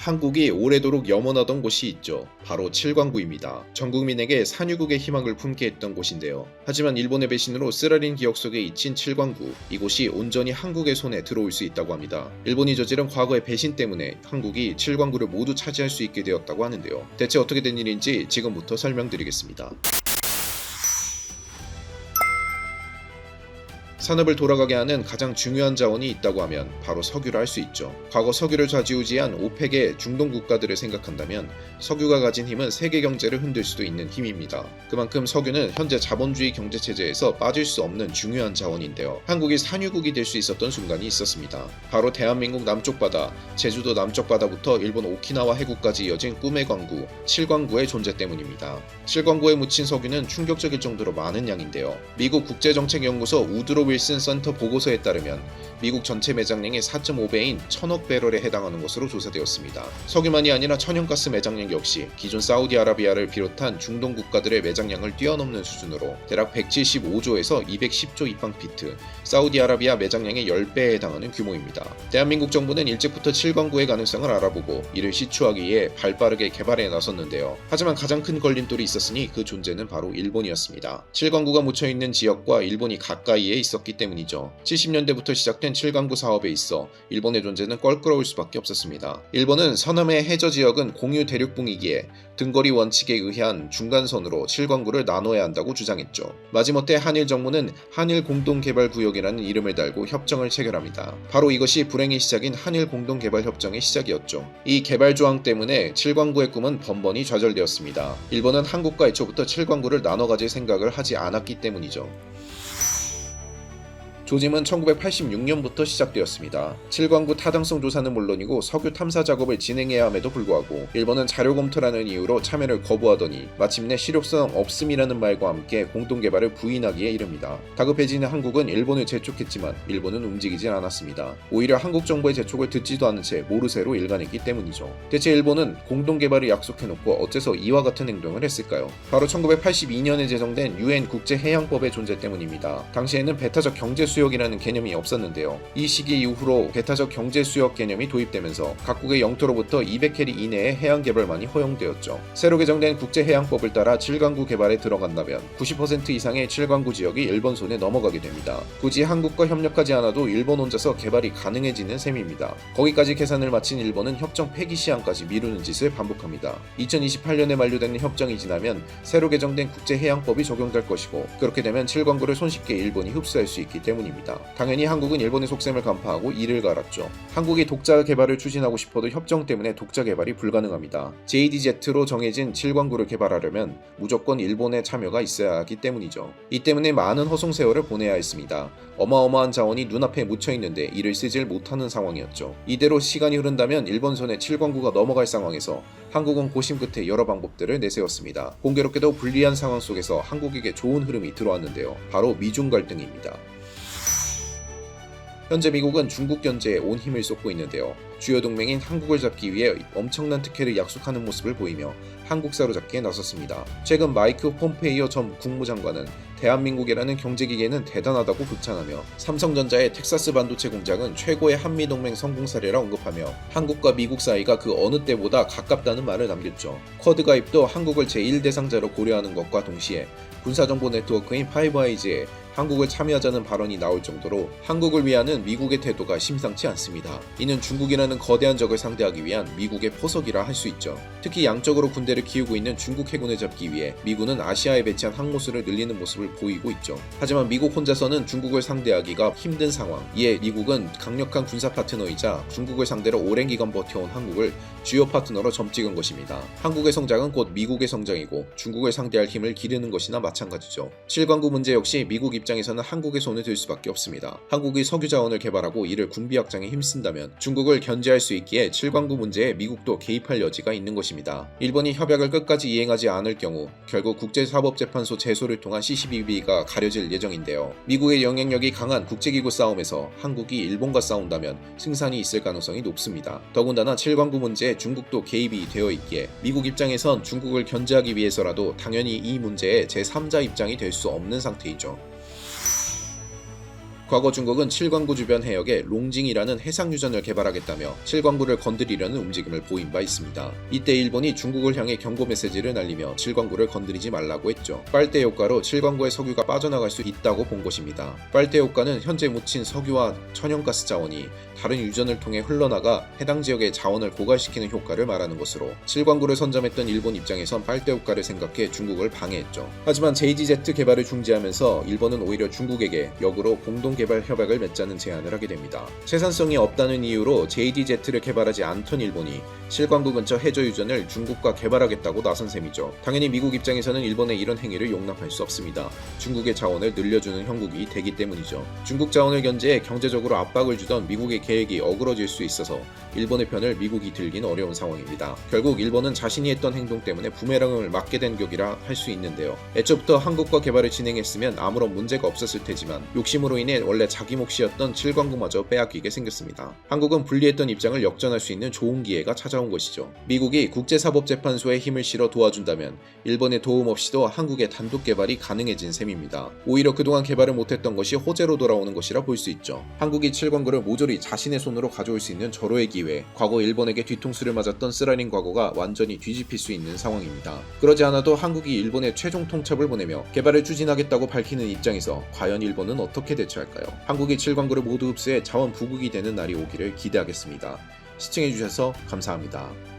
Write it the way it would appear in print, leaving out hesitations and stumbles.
한국이 오래도록 염원하던 곳이 있죠. 바로 칠광구입니다. 전 국민에게 산유국의 희망을 품게 했던 곳인데요. 하지만 일본의 배신으로 쓰라린 기억 속에 잊힌 칠광구, 이곳이 온전히 한국의 손에 들어올 수 있다고 합니다. 일본이 저지른 과거의 배신 때문에 한국이 칠광구를 모두 차지할 수 있게 되었다고 하는데요. 대체 어떻게 된 일인지 지금부터 설명드리겠습니다. 산업을 돌아가게 하는 가장 중요한 자원이 있다고 하면 바로 석유라 할 수 있죠. 과거 석유를 좌지우지한 오펙의 중동 국가들을 생각한다면 석유가 가진 힘은 세계 경제를 흔들 수도 있는 힘입니다. 그만큼 석유는 현재 자본주의 경제 체제에서 빠질 수 없는 중요한 자원인데요. 한국이 산유국이 될 수 있었던 순간이 있었습니다. 바로 대한민국 남쪽 바다, 제주도 남쪽 바다부터 일본 오키나와 해구까지 이어진 꿈의 광구, 칠광구의 존재 때문입니다. 칠광구에 묻힌 석유는 충격적일 정도로 많은 양인데요. 미국 국제정책연구소 우드로 윌슨 센터 보고서에 따르면 미국 전체 매장량의 4.5배인 1000억 배럴에 해당하는 것으로 조사되었습니다. 석유만이 아니라 천연가스 매장량 역시 기존 사우디아라비아를 비롯한 중동 국가들의 매장량을 뛰어넘는 수준으로 대략 175조에서 210조 입방피트, 사우디아라비아 매장량의 10배에 해당하는 규모입니다. 대한민국 정부는 일찍부터 칠광구의 가능성을 알아보고 이를 시추하기 위해 발빠르게 개발에 나섰는데요. 하지만 가장 큰 걸림돌이 있었으니 그 존재는 바로 일본이었습니다. 칠광구가 묻혀있는 지역과 일본이 가까이에 있었기 때문이죠. 70년대부터 시작된 칠광구 사업에 있어 일본의 존재는 껄끄러울 수밖에 없었습니다. 일본은 서남의 해저 지역은 공유 대륙붕이기에 등거리 원칙에 의한 중간선으로 칠광구를 나눠야 한다고 주장했죠. 마지못해 한일 정부는 한일 공동개발구역이라는 이름을 달고 협정을 체결합니다. 바로 이것이 불행의 시작인 한일 공동개발협정의 시작이었죠. 이 개발 조항 때문에 칠광구의 꿈은 번번이 좌절되었습니다. 일본은 한국과 애초부터 칠광구를 나눠 가질 생각을 하지 않았기 때문이죠. 조짐은 1986년부터 시작되었습니다. 칠광구 타당성 조사는 물론이고 석유 탐사 작업을 진행해야 함에도 불구하고 일본은 자료 검토라는 이유로 참여를 거부하더니 마침내 실효성 없음이라는 말과 함께 공동개발을 부인하기에 이릅니다. 다급해지는 한국은 일본을 재촉했지만 일본은 움직이질 않았습니다. 오히려 한국 정부의 재촉을 듣지도 않은 채 모르쇠로 일관했기 때문이죠. 대체 일본은 공동개발을 약속해놓고 어째서 이와 같은 행동을 했을까요? 바로 1982년에 제정된 UN 국제해양법의 존재 때문입니다. 당시에는 배타적 경제수역이라는 개념이 없었는데요. 이 시기 이후로 배타적 경제수역 개념이 도입되면서 각국의 영토로부터 200캐리 이내의 해양 개발만이 허용되었죠. 새로 개정된 국제해양법을 따라 칠광구 개발에 들어간다면 90% 이상의 칠광구 지역이 일본 손에 넘어가게 됩니다. 굳이 한국과 협력하지 않아도 일본 혼자서 개발이 가능해지는 셈입니다. 거기까지 계산을 마친 일본은 협정 폐기 시한까지 미루는 짓을 반복합니다. 2028년에 만료되는 협정이 지나면 새로 개정된 국제해양법이 적용될 것이고 그렇게 되면 칠광구를 손쉽게 일본이 흡수할 수 있기 때문입니다. 당연히 한국은 일본의 속셈을 간파하고 이를 갈았죠. 한국이 독자 개발을 추진하고 싶어도 협정 때문에 독자 개발이 불가능합니다. JDZ로 정해진 칠광구를 개발하려면 무조건 일본의 참여가 있어야 하기 때문이죠. 이 때문에 많은 허송세월을 보내야 했습니다. 어마어마한 자원이 눈앞에 묻혀있는데 이를 쓰질 못하는 상황이었죠. 이대로 시간이 흐른다면 일본 손에 칠광구가 넘어갈 상황에서 한국은 고심 끝에 여러 방법들을 내세웠습니다. 공교롭게도 불리한 상황 속에서 한국에게 좋은 흐름이 들어왔는데요. 바로 미중 갈등입니다. 현재 미국은 중국 견제에 온 힘을 쏟고 있는데요. 주요 동맹인 한국을 잡기 위해 엄청난 특혜를 약속하는 모습을 보이며 한국 사로잡기에 나섰습니다. 최근 마이크 폼페이오 전 국무장관은 대한민국이라는 경제기계는 대단하다고 극찬하며 삼성전자의 텍사스 반도체 공장은 최고의 한미동맹 성공 사례라 언급하며 한국과 미국 사이가 그 어느 때보다 가깝다는 말을 남겼죠. 쿼드 가입도 한국을 제1대상자로 고려하는 것과 동시에 군사정보 네트워크인 파이브아이즈에 한국을 참여하자는 발언이 나올 정도로 한국을 위하는 미국의 태도가 심상치 않습니다. 이는 중국이라는 거대한 적을 상대하기 위한 미국의 포석이라 할 수 있죠. 특히 양적으로 군대를 키우고 있는 중국 해군을 잡기 위해 미군은 아시아에 배치한 항모수를 늘리는 모습을 보이고 있죠. 하지만 미국 혼자서는 중국을 상대하기가 힘든 상황. 이에 미국은 강력한 군사 파트너이자 중국을 상대로 오랜 기간 버텨온 한국을 주요 파트너로 점찍은 것입니다. 한국의 성장은 곧 미국의 성장이고 중국을 상대할 힘을 기르는 것이나 마찬가지죠. 칠광구 문제 역시 미국 입장에서는 한국의 손을 들 수밖에 없습니다. 한국이 석유 자원을 개발하고 이를 군비 확장에 힘쓴다면 중국을 견제할 수 있기에 칠광구 문제에 미국도 개입할 여지가 있는 것입니다. 일본이 협약을 끝까지 이행하지 않을 경우 결국 국제사법재판소 제소를 통한 CCBB가 가려질 예정인데요. 미국의 영향력이 강한 국제기구 싸움에서 한국이 일본과 싸운다면 승산이 있을 가능성이 높습니다. 더군다나 칠광구 문제에 중국도 개입이 되어 있기에 미국 입장에선 중국을 견제하기 위해서라도 당연히 이 문제에 제3자 입장이 될 수 없는 상태이죠. 과거 중국은 칠광구 주변 해역에 롱징이라는 해상 유전을 개발하겠다며 칠광구를 건드리려는 움직임을 보인 바 있습니다. 이때 일본이 중국을 향해 경고 메시지를 날리며 칠광구를 건드리지 말라고 했죠. 빨대 효과로 칠광구의 석유가 빠져나갈 수 있다고 본 것입니다. 빨대 효과는 현재 묻힌 석유와 천연가스 자원이 다른 유전을 통해 흘러나가 해당 지역의 자원을 고갈시키는 효과를 말하는 것으로 칠광구를 선점했던 일본 입장에선 빨대 효과를 생각해 중국을 방해했죠. 하지만 JDZ 개발을 중지하면서 일본은 오히려 중국에게 역으로 공동 개발 협약을 맺자는 제안을 하게 됩니다. 생산성이 없다는 이유로 JDZ를 개발하지 않던 일본이 칠광구 근처 해저 유전을 중국과 개발하겠다고 나선 셈이죠. 당연히 미국 입장에서는 일본의 이런 행위를 용납할 수 없습니다. 중국의 자원을 늘려주는 형국이 되기 때문이죠. 중국 자원을 견제해 경제적으로 압박을 주던 미국의 계획이 어그러질 수 있어서 일본의 편을 미국이 들긴 어려운 상황입니다. 결국 일본은 자신이 했던 행동 때문에 부메랑을 맞게 된 격이라 할 수 있는데요. 애초부터 한국과 개발을 진행했으면 아무런 문제가 없었을 테지만 욕심으로 인해 원래 자기 몫이었던 칠광구마저 빼앗기게 생겼습니다. 한국은 불리했던 입장을 역전할 수 있는 좋은 기회가 찾아온 것이죠. 미국이 국제사법재판소에 힘을 실어 도와준다면 일본의 도움 없이도 한국의 단독 개발이 가능해진 셈입니다. 오히려 그동안 개발을 못했던 것이 호재로 돌아오는 것이라 볼 수 있죠. 한국이 칠광구를 모조리 자신의 손으로 가져올 수 있는 절호의 기회, 과거 일본에게 뒤통수를 맞았던 쓰라린 과거가 완전히 뒤집힐 수 있는 상황입니다. 그러지 않아도 한국이 일본에 최종 통첩을 보내며 개발을 추진하겠다고 밝히는 입장에서 과연 일본은 어떻게 대처할까요? 한국이 칠광구를 모두 흡수해 자원 부국이 되는 날이 오기를 기대하겠습니다. 시청해주셔서 감사합니다.